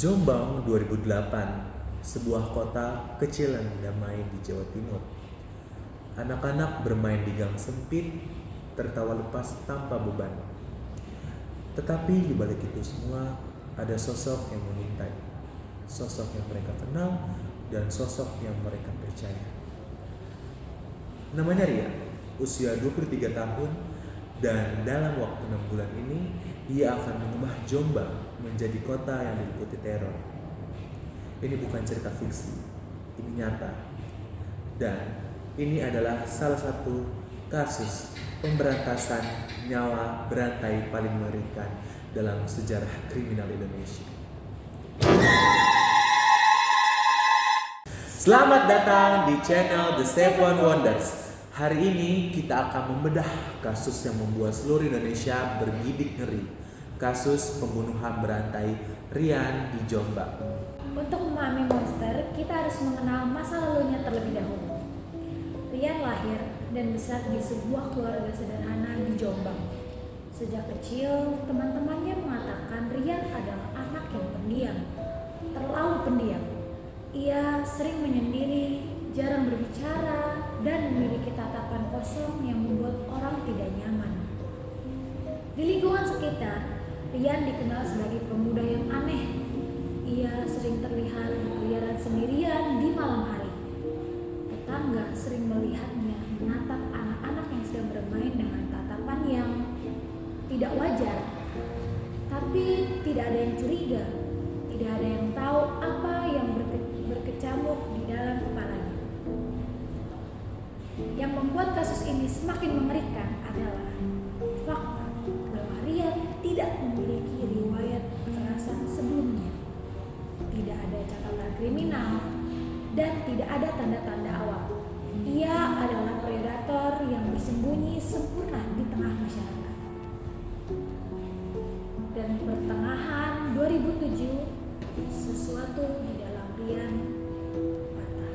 Jombang 2008, sebuah kota kecil dan damai di Jawa Timur. Anak-anak bermain di gang sempit, tertawa lepas tanpa beban. Tetapi di balik itu semua ada sosok yang mengintai, sosok yang mereka kenal dan sosok yang mereka percaya. Namanya Ria, usia 23 tahun, dan dalam waktu 6 bulan ini ia akan mengubah Jombang menjadi kota yang diliputi teror. Ini bukan cerita fiksi, ini nyata. Dan ini adalah salah satu kasus pemberantasan nyawa berantai paling mengerikan dalam sejarah kriminal Indonesia. Selamat datang di channel The Seven Wonders. Hari ini kita akan membedah kasus yang membuat seluruh Indonesia bergidik ngeri. Kasus pembunuhan berantai Rian di Jombang. Untuk memahami monster, kita harus mengenal masa lalunya terlebih dahulu. Rian lahir dan besar di sebuah keluarga sederhana di Jombang. Sejak kecil, teman-temannya mengatakan Rian adalah anak yang pendiam, terlalu pendiam. Ia sering menyendiri, jarang berbicara, dan memiliki tatapan kosong yang membuat orang tidak nyaman. Di lingkungan sekitar, Rian dikenal sebagai pemuda yang aneh. Ia sering terlihat berkeliaran sendirian di malam hari. Tetangga sering melihatnya menatap anak-anak yang sedang bermain dengan tatapan yang tidak wajar. Tapi tidak ada yang curiga, tidak ada yang tahu apa yang berkecamuk di dalam kepalanya. Yang membuat kasus ini semakin mengerikan adalah fakta bahwa Rian tidak memiliki riwayat kekerasan sebelumnya. Tidak ada catatan kriminal dan tidak ada tanda-tanda awal. Ia adalah predator yang bersembunyi sempurna di tengah masyarakat. Dan pertengahan 2007, sesuatu di dalam Rian patah.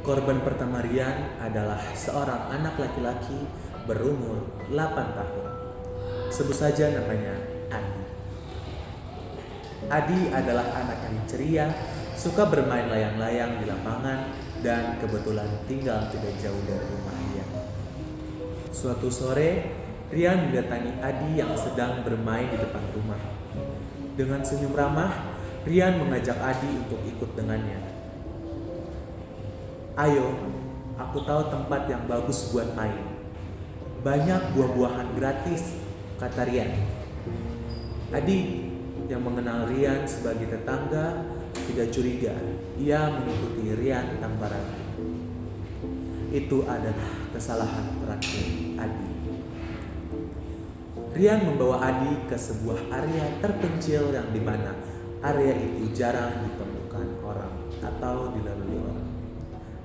Korban pertama Rian adalah seorang anak laki-laki berumur 8 tahun. Sebut saja namanya Adi. Adi adalah anak yang ceria, suka bermain layang-layang di lapangan, dan kebetulan tinggal tidak jauh dari rumah Rian. Suatu sore, Rian mendatangi Adi yang sedang bermain di depan rumah. Dengan senyum ramah, Rian mengajak Adi untuk ikut dengannya. "Ayo, aku tahu tempat yang bagus buat main. Banyak buah-buahan gratis," kata Rian. Adi yang mengenal Rian sebagai tetangga tidak curiga. Ia mengikuti Rian tanpa ragu. Itu adalah kesalahan terakhir Adi. Rian membawa Adi ke sebuah area terpencil yang dimana area itu jarang ditemukan orang atau dilalui orang.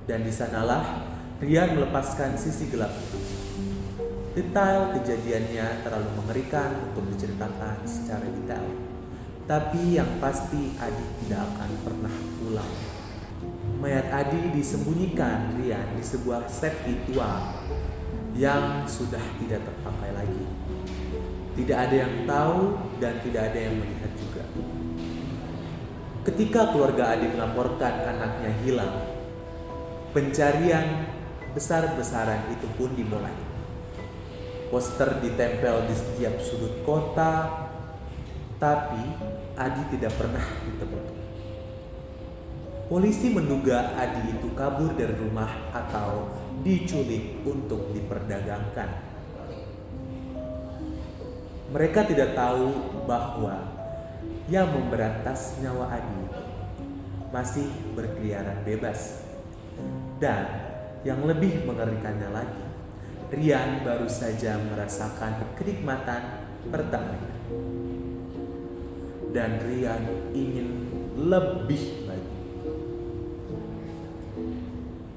Dan di sanalah Rian melepaskan sisi gelap. Detail kejadiannya terlalu mengerikan untuk diceritakan secara detail. Tapi yang pasti Adi tidak akan pernah pulang. Mayat Adi disembunyikan Rian di sebuah septi tua yang sudah tidak terpakai lagi. Tidak ada yang tahu dan tidak ada yang melihat juga. Ketika keluarga Adi melaporkan anaknya hilang, pencarian besar-besaran itu pun dimulai. Poster ditempel di setiap sudut kota, tapi Adi tidak pernah ditemukan. Polisi menduga Adi itu kabur dari rumah atau diculik untuk diperdagangkan. Mereka tidak tahu bahwa yang memberantas nyawa Adi masih berkeliaran bebas. Dan yang lebih mengerikannya lagi, Rian baru saja merasakan kenikmatan pertamanya. Dan Rian ingin lebih lagi.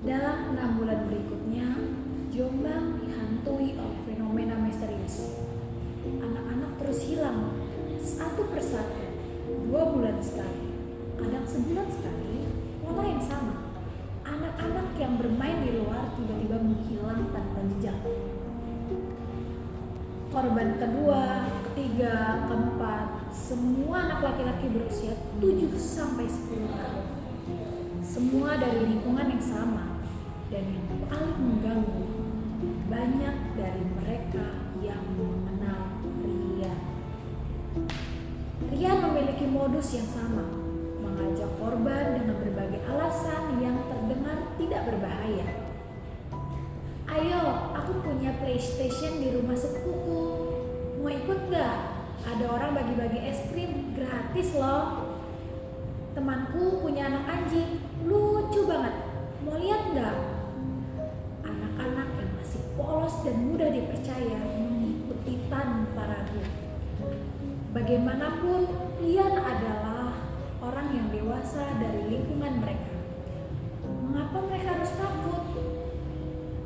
Dalam 6 bulan berikutnya, Jombang dihantui oleh fenomena misterius. Anak-anak terus hilang satu persatu, 2 bulan sekali, kadang sebulan sekali, pola yang sama. Anak-anak yang bermain di luar tiba-tiba menghilang tanpa jejak. Korban kedua, ketiga, keempat, semua anak laki-laki berusia 7 sampai 10 tahun. Semua dari lingkungan yang sama, dan yang paling mengganggu, banyak dari mereka yang mengenal Rian. Rian memiliki modus yang sama, mengajak korban dengan berbagai alasan yang terdengar tidak berbahaya. Ayo, aku punya PlayStation di rumah sepupuku. Mau ikut gak? Ada orang bagi-bagi es krim gratis loh. Temanku punya anak anjing, lucu banget. Mau lihat gak? Anak-anak yang masih polos dan mudah dipercaya mengikuti tanpa ragu. Bagaimanapun, Rian adalah orang yang dewasa dari lingkungan mereka. Mengapa mereka harus takut?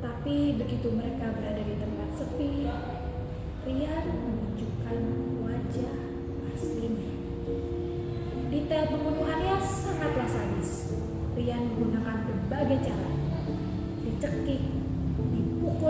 Tapi begitu mereka berada di tempat sepi, Rian menunjukkan wajah aslinya. Detail pembunuhannya sangatlah sadis. Rian menggunakan berbagai cara, dicekik, dipukul